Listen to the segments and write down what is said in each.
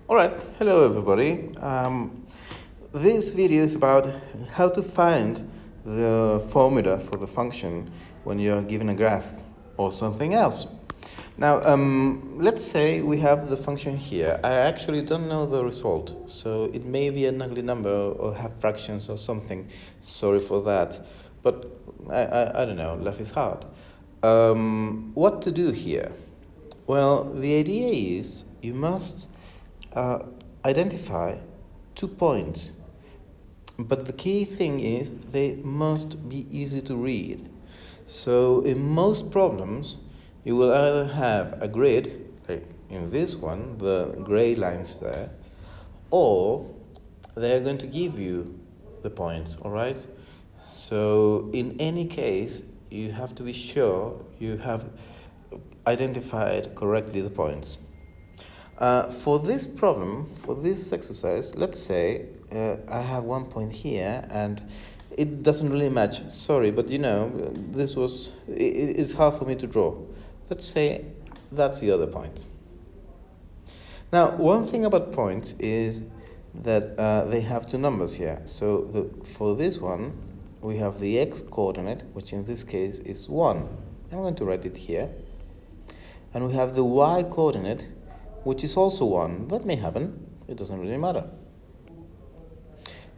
Alright, hello everybody. This video is about how to find the formula for the function when you're given a graph or something else. Now, let's say we have the function here. I actually don't know the result, so it may be an ugly number or have fractions or something. Sorry for that, but I don't know, life is hard. What to do here? Well, the idea is you must identify 2 points, but the key thing is they must be easy to read. So in most problems you will either have a grid, like in this one, the gray lines there, or they are going to give you the points, all right? So in any case you have to be sure you have identified correctly the points. For this problem, for this exercise, let's say I have 1 point here and it doesn't really match. Sorry, but it's hard for me to draw. Let's say that's the other point. Now, one thing about points is that they have 2 numbers here. So for this one, we have the x-coordinate, which in this case is 1. I'm going to write it here. And we have the y-coordinate, which is also 1. That may happen. It doesn't really matter.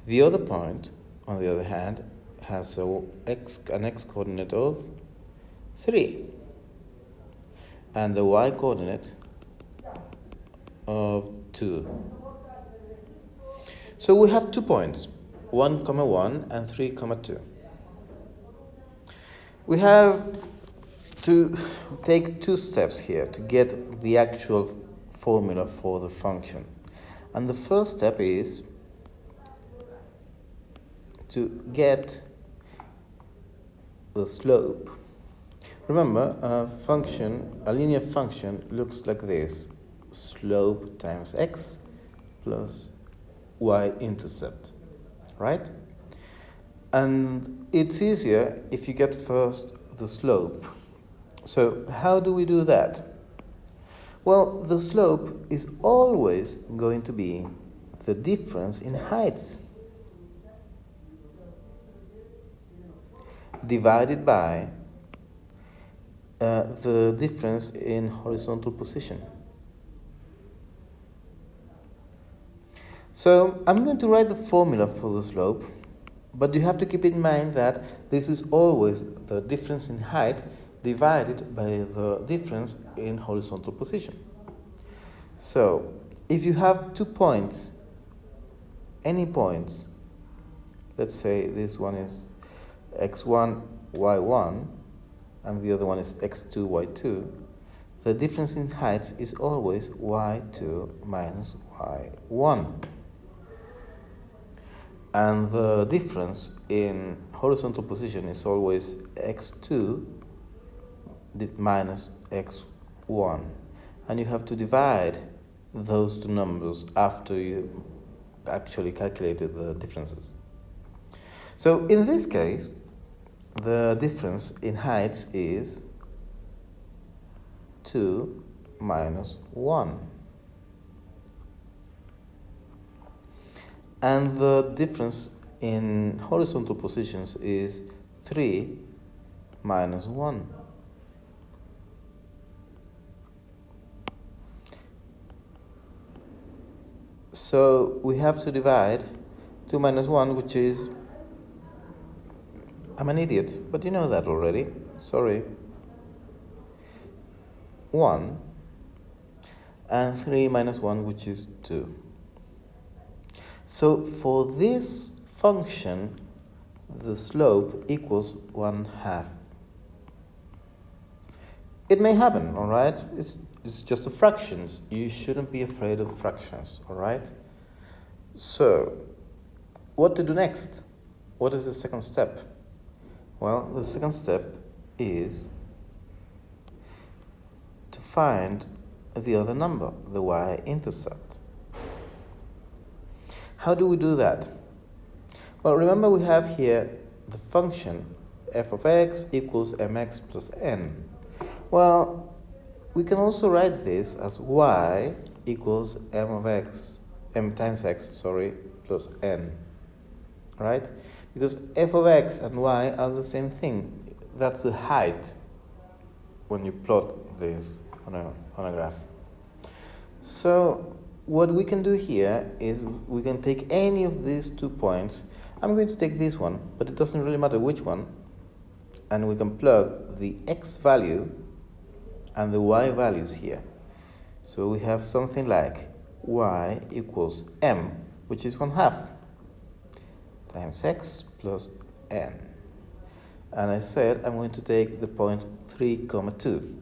The other point, on the other hand, has an x-coordinate of 3 and the y-coordinate of 2. So we have 2 points, 1, 1 and 3, 2. We have to take 2 steps here to get the actual formula for the function. And the first step is to get the slope. Remember, a linear function looks like this: slope times x plus y-intercept, right? And it's easier if you get first the slope. So how do we do that? Well, the slope is always going to be the difference in heights divided by the difference in horizontal position. So I'm going to write the formula for the slope, but you have to keep in mind that this is always the difference in height divided by the difference in horizontal position. So if you have 2 points, any points, let's say this one is x1, y1, and the other one is x2, y2, the difference in heights is always y2 minus y1. And the difference in horizontal position is always x2 minus x1. And you have to divide those 2 numbers after you actually calculated the differences. So in this case, the difference in heights is 2 minus 1. And the difference in horizontal positions is 3 minus 1. So we have to divide 2 minus 1, which is, I'm an idiot, but you know that already, sorry, 1, and 3 minus 1, which is 2. So for this function, the slope equals 1/2. It may happen, all right? It's just a fractions. You shouldn't be afraid of fractions, all right? So, what to do next? What is the second step? Well, the second step is to find the other number, the y-intercept. How do we do that? Well, remember we have here the function f of x equals mx plus n. Well, we can also write this as y equals m times x, sorry, plus n, right? Because f of x and y are the same thing. That's the height when you plot this on a graph. So what we can do here is we can take any of these 2 points. I'm going to take this one, but it doesn't really matter which one. And we can plug the x value and the y values here. So we have something like y equals m, which is 1/2, times x plus n. And I said I'm going to take the point 3, 2.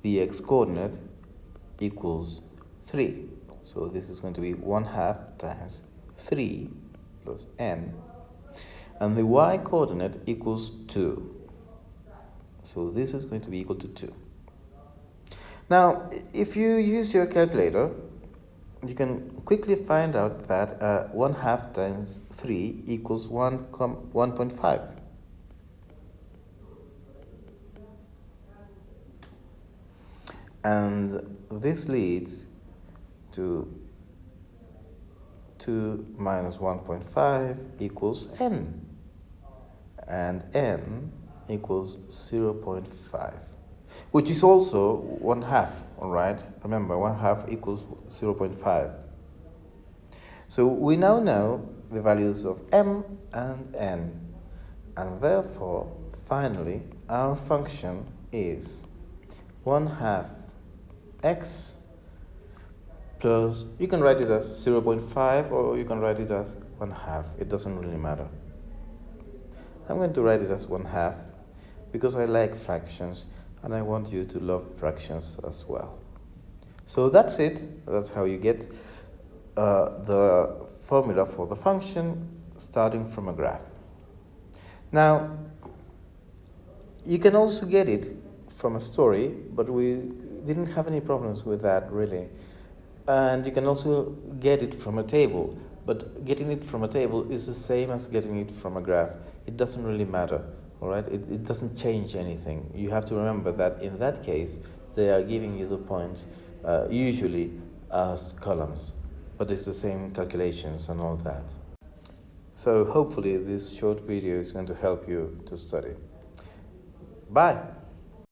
The x coordinate equals 3. So this is going to be 1/2 times 3 plus n. And the y coordinate equals 2. So this is going to be equal to 2. Now, if you use your calculator, you can quickly find out that 1/2 times 3 equals 1.5. And this leads to 2 minus 1.5 equals n. And n equals 0.5. Which is also 1/2, all right? Remember, 1/2 equals 0.5. So we now know the values of m and n, and therefore, finally, our function is 1/2 x plus, you can write it as 0.5 or you can write it as 1/2. It doesn't really matter. I'm going to write it as 1/2 because I like fractions and I want you to love fractions as well. So that's it. That's how you get the formula for the function starting from a graph. Now, you can also get it from a story, but we didn't have any problems with that really. And you can also get it from a table, but getting it from a table is the same as getting it from a graph. It doesn't really matter, all right? It doesn't change anything. You have to remember that in that case, they are giving you the points usually as columns, but it's the same calculations and all that. So hopefully this short video is going to help you to study. Bye.